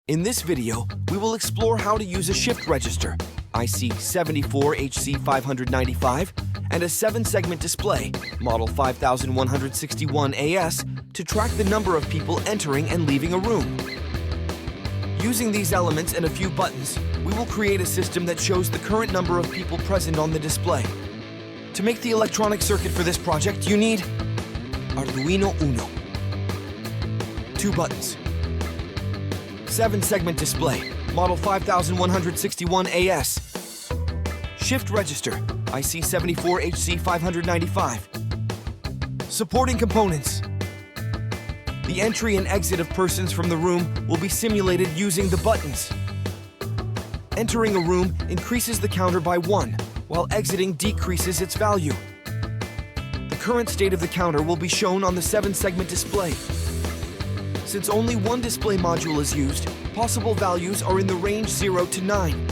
In this video, we will explore how to use a shift register, IC74HC595, and a 7-segment display, Model 5161AS, to track the number of people entering and leaving a room. Using these elements and a few buttons, we will create a system that shows the current number of people present on the display. To make the electronic circuit for this project, you need Arduino Uno, 2 buttons, 7-segment display, Model 5161AS, shift register, IC74HC595, supporting components. The entry and exit of persons from the room will be simulated using the buttons. Entering a room increases the counter by 1, while exiting decreases its value. The current state of the counter will be shown on the 7-segment display. Since only one display module is used, possible values are in the range 0 to 9.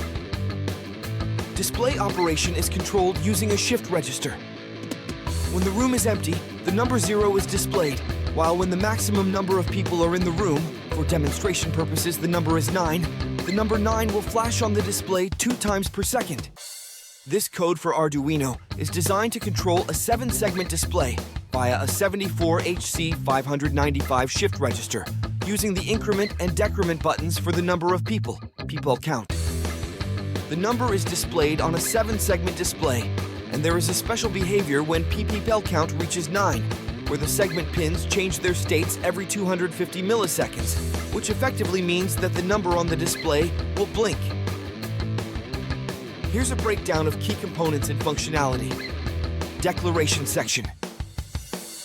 Display operation is controlled using a shift register. When the room is empty, the number 0 is displayed, while when the maximum number of people are in the room, for demonstration purposes the number is 9, the number 9 will flash on the display 2 times per second. This code for Arduino is designed to control a 7-segment display via a 74HC595 shift register, using the increment and decrement buttons for the number of people count. The number is displayed on a 7-segment display, and there is a special behavior when people count reaches 9, where the segment pins change their states every 250 milliseconds, which effectively means that the number on the display will blink. Here's a breakdown of key components and functionality. Declaration section.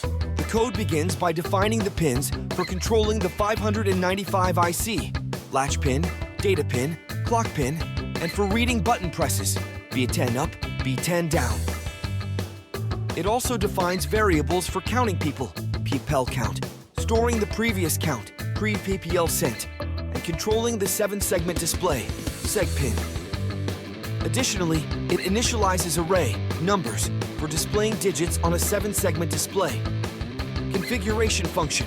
The code begins by defining the pins for controlling the 595 IC, latch pin, data pin, clock pin, and for reading button presses, B10 up, B10 down. It also defines variables for counting people, people count, storing the previous count, pre-PPL sent, and controlling the 7-segment display, seg pin. Additionally, it initializes array, numbers, for displaying digits on a 7-segment display. Configuration function.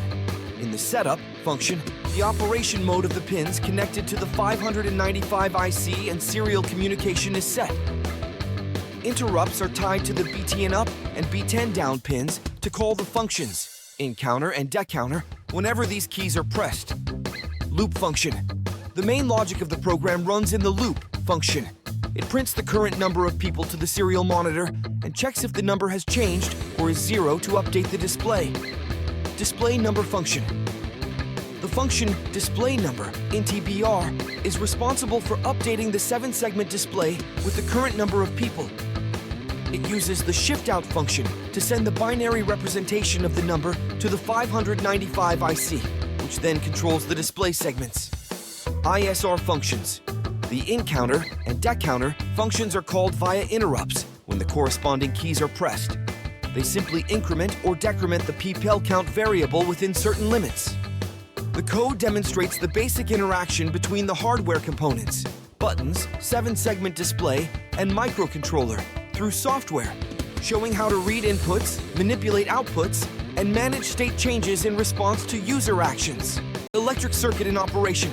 In the setup function, the operation mode of the pins connected to the 595 IC and serial communication is set. Interrupts are tied to the B10 up and B10 down pins to call the functions, in counter and decounter, whenever these keys are pressed. Loop function. The main logic of the program runs in the loop function. It prints the current number of people to the serial monitor and checks if the number has changed or is 0 to update the display. Display number function. The function display number in TBR is responsible for updating the 7-segment display with the current number of people. It uses the shift out function to send the binary representation of the number to the 595 IC, which then controls the display segments. ISR functions. The in-counter and decounter functions are called via interrupts when the corresponding keys are pressed. They simply increment or decrement the people count variable within certain limits. The code demonstrates the basic interaction between the hardware components, buttons, 7-segment display, and microcontroller through software, showing how to read inputs, manipulate outputs, and manage state changes in response to user actions. Electric circuit in operation.